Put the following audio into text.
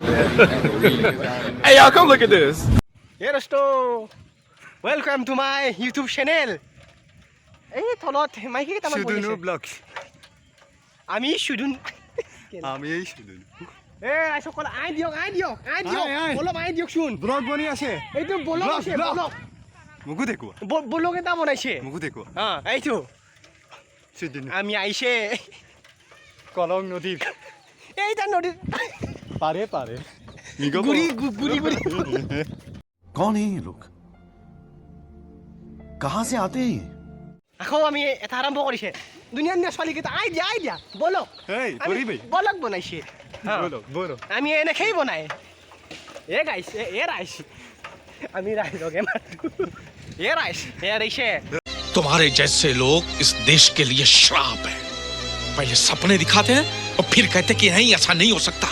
Hey, y'all, come look at this. Hey, Rosto. Welcome to my YouTube channel. এই তলত মাইকি কেইটামান বহি আছে। ব্লগ আমি সুদুন। আমি এই শুধু এ আইছো কল আই দিয়ক বলক আই দিয়ক শুন ব্লগ বনি আছে এইটো বলক আছে বলক মুকু দেখো বলক এটা বনাইছে মুকু দেখো হ্যাঁ এইটো শুধু আমি আইছে কলং নদীর এইটা নদী পারে গুড়ি গুড়ি গুড়ি कौन है ये लोग कहाँ से आते हैं ये আকৌ আমি এটা আৰম্ভ কৰিছে দুনিয়াৰ নিয়া ছোৱালী কেইটা আই দিয়া বলক এই কৰিবি বলক বনাইছে বলো আমি এনেকেই বনাই এ গাইছ এ রাইস আমি রাইসকে মারু এ রাইস এ রাইসে तुम्हारे जैसे लोग इस देश के लिए श्राप है। पहले सपने दिखाते हैं और फिर कहते हैं कि नहीं ऐसा नहीं हो सकता।